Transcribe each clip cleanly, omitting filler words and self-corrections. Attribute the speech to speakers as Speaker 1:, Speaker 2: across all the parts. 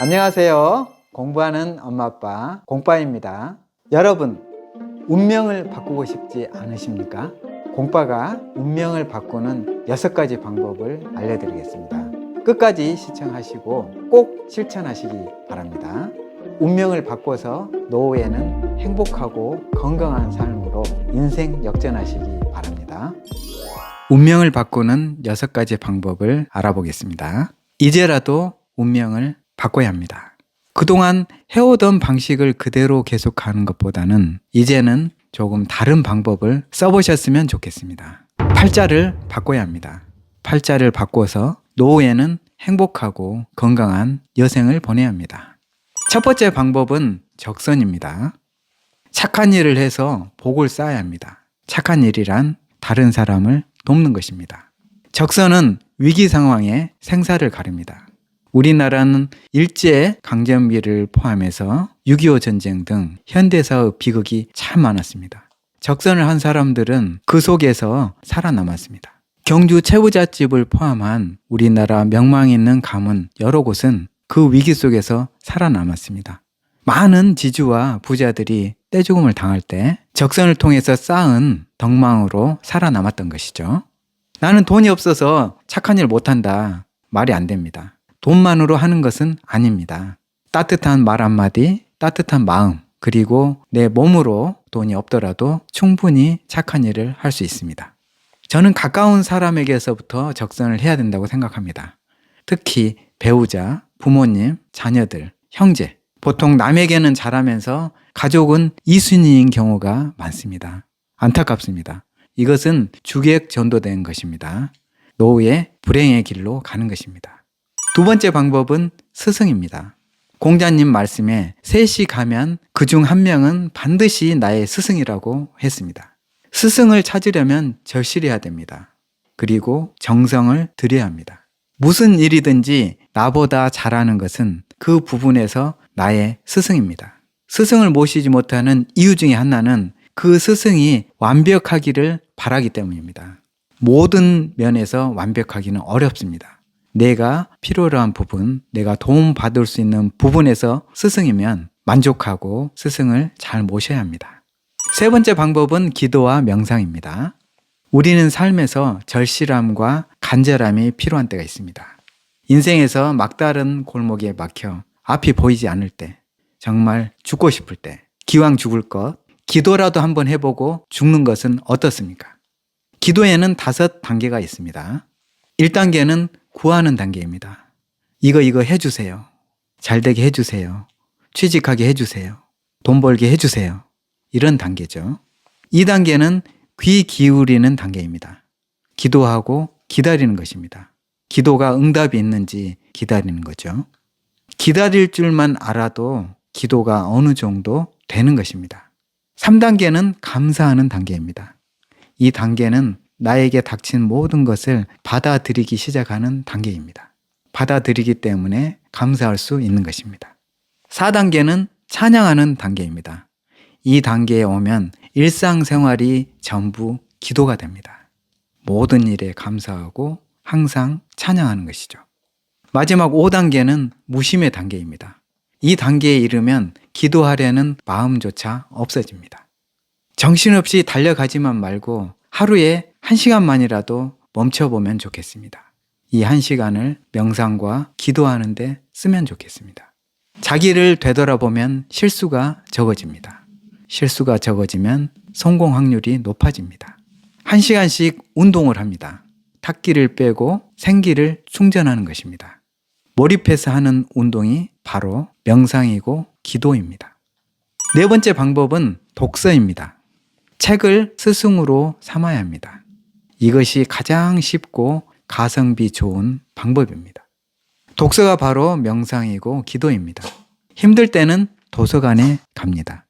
Speaker 1: 안녕하세요. 공부하는 엄마 아빠 공빠입니다. 여러분, 운명을 바꾸고 싶지 않으십니까? 공빠가 운명을 바꾸는 6가지 방법을 알려드리겠습니다. 끝까지 시청하시고 꼭 실천하시기 바랍니다. 운명을 바꿔서 노후에는 행복하고 건강한 삶으로 인생 역전하시기 바랍니다. 운명을 바꾸는 6가지 방법을 알아보겠습니다. 이제라도 운명을 바꿔야 합니다. 그동안 해오던 방식을 그대로 계속하는 것보다는 이제는 조금 다른 방법을 써보셨으면 좋겠습니다. 팔자를 바꿔야 합니다. 팔자를 바꿔서 노후에는 행복하고 건강한 여생을 보내야 합니다. 첫 번째 방법은 적선입니다. 착한 일을 해서 복을 쌓아야 합니다. 착한 일이란 다른 사람을 돕는 것입니다. 적선은 위기 상황에 생사를 가립니다. 우리나라는 일제 강점기를 포함해서 6.25 전쟁 등 현대사의 비극이 참 많았습니다. 적선을 한 사람들은 그 속에서 살아남았습니다. 경주 채부잣집을 포함한 우리나라 명망 있는 가문 여러 곳은 그 위기 속에서 살아남았습니다. 많은 지주와 부자들이 떼죽음을 당할 때 적선을 통해서 쌓은 덕망으로 살아남았던 것이죠. 나는 돈이 없어서 착한 일 못한다. 말이 안 됩니다. 돈만으로 하는 것은 아닙니다. 따뜻한 말 한마디, 따뜻한 마음, 그리고 내 몸으로 돈이 없더라도 충분히 착한 일을 할 수 있습니다. 저는 가까운 사람에게서부터 적선을 해야 된다고 생각합니다. 특히 배우자, 부모님, 자녀들, 형제. 보통 남에게는 잘하면서 가족은 이순이인 경우가 많습니다. 안타깝습니다. 이것은 주객 전도된 것입니다. 노후의 불행의 길로 가는 것입니다. 두 번째 방법은 스승입니다. 공자님 말씀에 셋이 가면 그중 한 명은 반드시 나의 스승이라고 했습니다. 스승을 찾으려면 절실해야 됩니다. 그리고 정성을 들여야 합니다. 무슨 일이든지 나보다 잘하는 것은 그 부분에서 나의 스승입니다. 스승을 모시지 못하는 이유 중에 하나는 그 스승이 완벽하기를 바라기 때문입니다. 모든 면에서 완벽하기는 어렵습니다. 내가 필요로 한 부분, 내가 도움받을 수 있는 부분에서 스승이면 만족하고 스승을 잘 모셔야 합니다. 세 번째 방법은 기도와 명상입니다. 우리는 삶에서 절실함과 간절함이 필요한 때가 있습니다. 인생에서 막다른 골목에 막혀 앞이 보이지 않을 때, 정말 죽고 싶을 때, 기왕 죽을 것, 기도라도 한번 해보고 죽는 것은 어떻습니까? 기도에는 5단계가 있습니다. 1단계는 구하는 단계입니다. 이거 해주세요. 잘되게 해주세요. 취직하게 해주세요. 돈 벌게 해주세요. 이런 단계죠. 2단계는 귀 기울이는 단계입니다. 기도하고 기다리는 것입니다. 기도가 응답이 있는지 기다리는 거죠. 기다릴 줄만 알아도 기도가 어느 정도 되는 것입니다. 3단계는 감사하는 단계입니다. 이 단계는 나에게 닥친 모든 것을 받아들이기 시작하는 단계입니다. 받아들이기 때문에 감사할 수 있는 것입니다. 4단계는 찬양하는 단계입니다. 이 단계에 오면 일상생활이 전부 기도가 됩니다. 모든 일에 감사하고 항상 찬양하는 것이죠. 마지막 5단계는 무심의 단계입니다. 이 단계에 이르면 기도하려는 마음조차 없어집니다. 정신없이 달려가지만 말고 하루에 1시간만이라도 멈춰보면 좋겠습니다. 이 1시간을 명상과 기도하는 데 쓰면 좋겠습니다. 자기를 되돌아보면 실수가 적어집니다. 실수가 적어지면 성공 확률이 높아집니다. 1시간씩 운동을 합니다. 탁기를 빼고 생기를 충전하는 것입니다. 몰입해서 하는 운동이 바로 명상이고 기도입니다. 네 번째 방법은 독서입니다. 책을 스승으로 삼아야 합니다. 이것이 가장 쉽고 가성비 좋은 방법입니다. 독서가 바로 명상이고 기도입니다. 힘들 때는 도서관에 갑니다.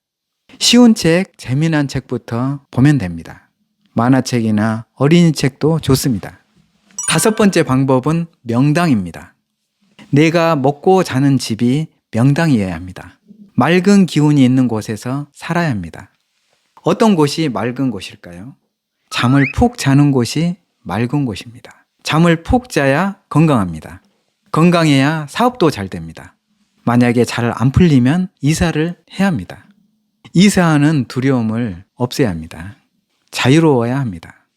Speaker 1: 쉬운 책, 재미난 책부터 보면 됩니다. 만화책이나 어린이 책도 좋습니다. 5번째 방법은 명당입니다. 내가 먹고 자는 집이 명당이어야 합니다. 맑은 기운이 있는 곳에서 살아야 합니다. 어떤 곳이 맑은 곳일까요? 잠을 푹 자는 곳이 맑은 곳입니다. 잠을 푹 자야 건강합니다. 건강해야 사업도 잘 됩니다. 만약에 잘 안 풀리면 이사를 해야 합니다. 이사하는 두려움을 없애야 합니다. 자유로워야 합니다.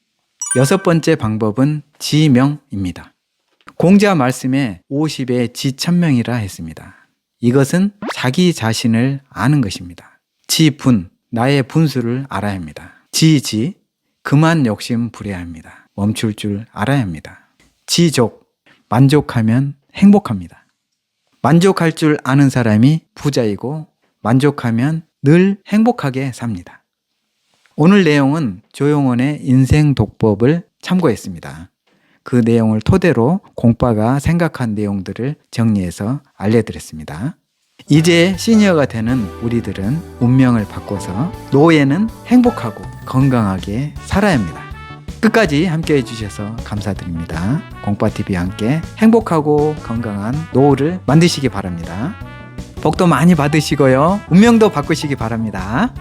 Speaker 1: 6번째 방법은 지명입니다. 공자 말씀에 50에 지천명이라 했습니다. 이것은 자기 자신을 아는 것입니다. 지분, 나의 분수를 알아야 합니다. 지지, 그만 욕심 부려야 합니다. 멈출 줄 알아야 합니다. 지족, 만족하면 행복합니다. 만족할 줄 아는 사람이 부자이고 만족하면 늘 행복하게 삽니다. 오늘 내용은 조용원의 인생 독법을 참고했습니다. 그 내용을 토대로 공빠가 생각한 내용들을 정리해서 알려드렸습니다. 이제 시니어가 되는 우리들은 운명을 바꿔서 노후에는 행복하고 건강하게 살아야 합니다. 끝까지 함께 해주셔서 감사드립니다. 공빠TV와 함께 행복하고 건강한 노후를 만드시기 바랍니다. 복도 많이 받으시고요. 운명도 바꾸시기 바랍니다.